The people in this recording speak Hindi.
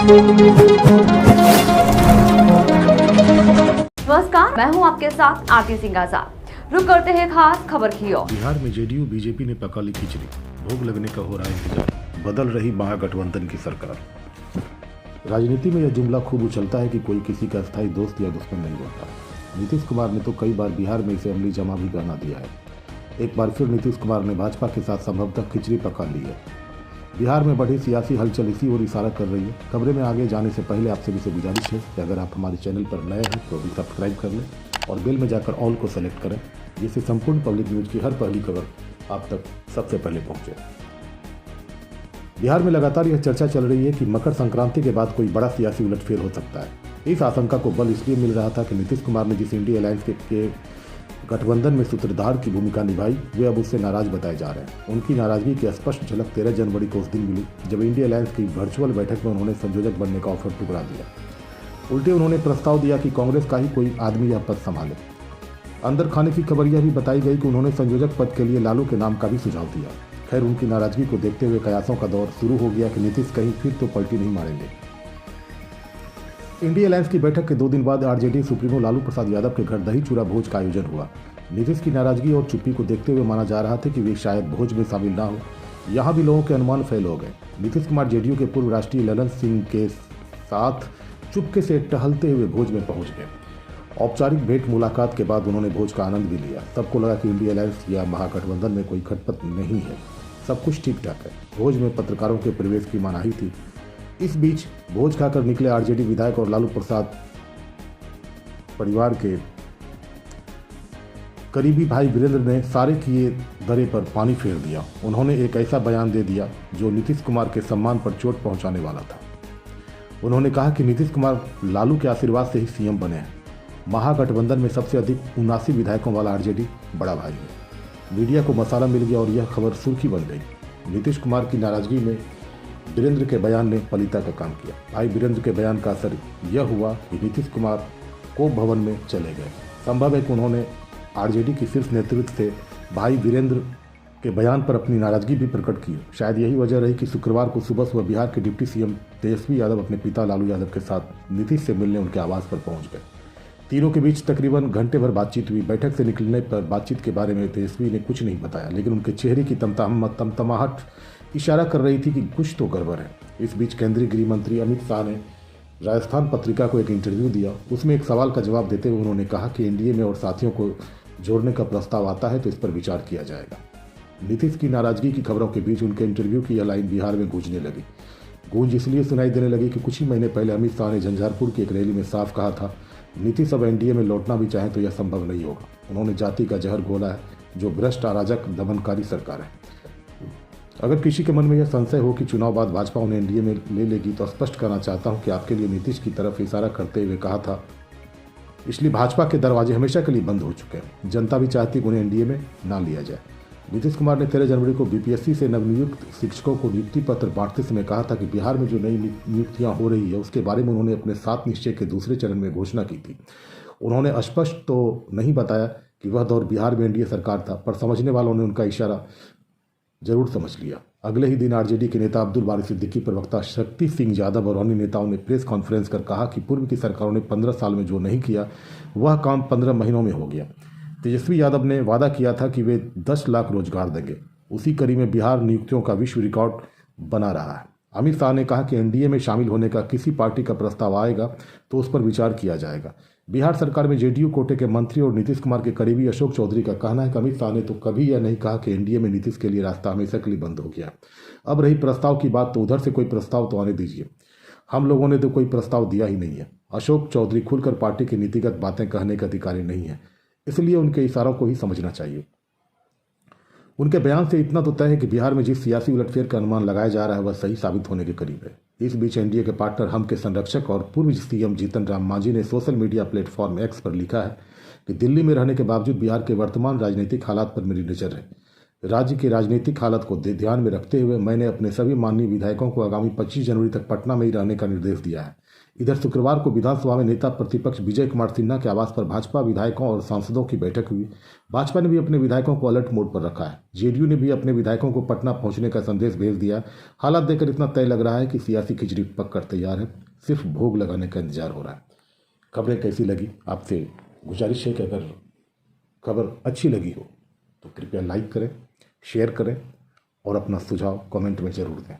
नमस्कार, मैं हूं आपके साथ आरती सिंह आजाद। रुक करते हैं खास खबर की ओर। बिहार में जेडीयू बीजेपी ने पका ली खिचड़ी, भोग लगने का हो रहा है इंतजार, बदल रही महागठबंधन की सरकार। राजनीति में यह जुमला खूब उछलता है कि कोई किसी का स्थायी दोस्त या दुश्मन नहीं होता। नीतीश कुमार ने तो कई बार बिहार में इसे अमली जमा भी बना दिया है। एक बार फिर नीतीश कुमार ने भाजपा के साथ संभवतः खिचड़ी पका ली है। बिहार में बढ़ी सियासी हलचल इसी ओर इशारा कर रही है। खबरें में आगे जाने से पहले आप सभी से गुजारिश है कि अगर आप हमारे चैनल पर नए हैं तो अभी सब्सक्राइब कर लें और बेल में जाकर ऑल को सेलेक्ट करें, जिससे संपूर्ण पब्लिक न्यूज की हर पहली खबर आप तक सबसे पहले पहुंचे। बिहार में लगातार यह चर्चा चल रही है कि मकर संक्रांति के बाद कोई बड़ा सियासी उलटफेर हो सकता है। इस आशंका को बल इसलिए मिल रहा था कि नीतीश कुमार ने जिस इंडिया अलायंस के गठबंधन में सूत्रधार की भूमिका निभाई, वे अब उससे नाराज बताए जा रहे हैं। उनकी नाराजगी की स्पष्ट झलक 13 जनवरी को उस दिन मिली जब इंडिया अलायंस की वर्चुअल बैठक में उन्होंने संयोजक बनने का ऑफर ठुकरा दिया। उल्टे उन्होंने प्रस्ताव दिया कि कांग्रेस का ही कोई आदमी यह पद संभाले। अंदर खाने की खबर यह भी बताई गई कि उन्होंने संयोजक पद के लिए लालू के नाम का भी सुझाव दिया। खैर, उनकी नाराजगी को देखते हुए कयासों का दौर शुरू हो गया कि नीतीश कहीं फिर तो पलटी नहीं मारेंगे। इंडिया अलायंस की बैठक के 2 दिन बाद आरजेडी सुप्रीमो लालू प्रसाद यादव के घर दही चूड़ा भोज का आयोजन हुआ। नीतीश की नाराजगी और चुप्पी को देखते हुए माना जा रहा था कि वे शायद भोज में शामिल ना हो। यहाँ भी लोगों के अनुमान फेल हो गए। नीतीश कुमार जेडीयू के पूर्व राष्ट्रीय ललन सिंह के साथ चुपके से टहलते हुए भोज में पहुंच गए। औपचारिक भेंट मुलाकात के बाद उन्होंने भोज का आनंद भी लिया। सबको लगा कि इंडिया अलायंस या महागठबंधन में कोई खटपट नहीं है, सब कुछ ठीक ठाक है। भोज में पत्रकारों के प्रवेश की मनाही थी। इस बीच भोज खाकर निकले आरजेडी विधायक और लालू प्रसाद परिवार के करीबी भाई वीरेंद्र ने सारे किए दरे पर पानी फेर दिया। उन्होंने एक ऐसा बयान दे दिया जो नीतीश कुमार के सम्मान पर चोट पहुंचाने वाला था। उन्होंने कहा कि नीतीश कुमार लालू के आशीर्वाद से ही सीएम बने हैं। महागठबंधन में सबसे अधिक 79 विधायकों वाला आरजेडी बड़ा भाई है। मीडिया को मसाला मिल गया और यह खबर सुर्खी बन गई। नीतीश कुमार की नाराजगी में वीरेंद्र के बयान ने पलीता का काम किया। भाई वीरेंद्र के बयान का असर यह हुआ कि नीतीश कुमार कोप भवन में चले गए। संभव है कि उन्होंने आरजेडी की शीर्ष नेतृत्व से भाई वीरेंद्र के बयान पर अपनी नाराजगी भी प्रकट की। शायद यही वजह रही कि शुक्रवार को सुबह बिहार के डिप्टी सीएम तेजस्वी यादव अपने पिता लालू यादव के साथ नीतीश से मिलने उनके आवास पर पहुंच गए। तीनों के बीच तकरीबन घंटे भर बातचीत हुई। बैठक से निकलने पर बातचीत के बारे में तेजस्वी ने कुछ नहीं बताया, लेकिन उनके चेहरे की तमतमाहट इशारा कर रही थी कि कुछ तो गड़बड़ है। इस बीच केंद्रीय गृह मंत्री अमित शाह ने राजस्थान पत्रिका को एक इंटरव्यू दिया। उसमें एक सवाल का जवाब देते हुए उन्होंने कहा कि एनडीए में और साथियों को जोड़ने का प्रस्ताव आता है तो इस पर विचार किया जाएगा। नीतीश की नाराजगी की खबरों के बीच उनके इंटरव्यू की यह लाइन बिहार में गूंजने लगी। गूंज इसलिए सुनाई देने लगी कि कुछ ही महीने पहले अमित शाह ने झंझारपुर की एक रैली में साफ कहा था, नीतीश अब एनडीए में लौटना भी चाहे तो यह संभव नहीं होगा। उन्होंने जाति का जहर घोला है जो भ्रष्ट अराजक दमनकारी सरकार है। अगर किसी के मन में यह संशय हो कि चुनाव बाद भाजपा उन्हें एनडीए में ले लेगी तो स्पष्ट करना चाहता हूं कि आपके लिए नीतीश की तरफ इशारा करते हुए कहा था, इसलिए भाजपा के दरवाजे हमेशा के लिए बंद हो चुके हैं। जनता भी चाहती कि उन्हें एनडीए में ना लिया जाए। नीतीश कुमार ने 13 जनवरी को बीपीएससी से नवनियुक्त शिक्षकों को नियुक्ति पत्र बांटते समय कहा था कि बिहार में जो नई नियुक्तियां हो रही है उसके बारे में उन्होंने अपने 7 निश्चय के दूसरे चरण में घोषणा की थी। उन्होंने स्पष्ट तो नहीं बताया कि वह दौर बिहार में एनडीए सरकार था, पर समझने वालों ने उनका इशारा जरूर समझ लिया। अगले ही दिन आरजेडी के नेता अब्दुल बारी सिद्दीकी, प्रवक्ता शक्ति सिंह यादव और अन्य नेताओं ने प्रेस कॉन्फ्रेंस कर कहा कि पूर्व की सरकारों ने 15 साल में जो नहीं किया वह काम 15 महीनों में हो गया। तेजस्वी यादव ने वादा किया था कि वे 10 लाख रोजगार देंगे। उसी कड़ी में बिहार नियुक्तियों का विश्व रिकॉर्ड बना रहा है। अमित शाह ने कहा कि एनडीए में शामिल होने का किसी पार्टी का प्रस्ताव आएगा तो उस पर विचार किया जाएगा। बिहार सरकार में जेडीयू कोटे के मंत्री और नीतीश कुमार के करीबी अशोक चौधरी का कहना है कि अमित शाह ने तो कभी यह नहीं कहा कि एनडीए में नीतीश के लिए रास्ता हमेशा के लिए बंद हो गया। अब रही प्रस्ताव की बात, तो उधर से कोई प्रस्ताव तो आने दीजिए। हम लोगों ने तो कोई प्रस्ताव दिया ही नहीं है। अशोक चौधरी खुलकर पार्टी की नीतिगत बातें कहने के अधिकारी नहीं है, इसलिए उनके इशारों को ही समझना चाहिए। उनके बयान से इतना तो तय है कि बिहार में जिस सियासी उलटफेर का अनुमान लगाया जा रहा है वह सही साबित होने के करीब है। इस बीच एनडीए के पार्टनर हम के संरक्षक और पूर्व सीएम जीतन राम मांझी ने सोशल मीडिया प्लेटफॉर्म एक्स पर लिखा है कि दिल्ली में रहने के बावजूद बिहार के वर्तमान राजनीतिक हालात पर मेरी नजर है। राज्य की राजनीतिक हालत को ध्यान में रखते हुए मैंने अपने सभी माननीय विधायकों को आगामी 25 जनवरी तक पटना में ही रहने का निर्देश दिया है। इधर शुक्रवार को विधानसभा में नेता प्रतिपक्ष विजय कुमार सिन्हा के आवास पर भाजपा विधायकों और सांसदों की बैठक हुई। भाजपा ने भी अपने विधायकों को अलर्ट मोड पर रखा है। जेडीयू ने भी अपने विधायकों को पटना पहुंचने का संदेश भेज दिया। हालात देखकर इतना तय लग रहा है कि सियासी खिचड़ी पक कर तैयार है, सिर्फ भोग लगाने का इंतजार हो रहा है। खबरें कैसी लगी, आपसे गुजारिश है कि अगर खबर अच्छी लगी हो तो कृपया लाइक करें, शेयर करें और अपना सुझाव कमेंट में जरूर दें।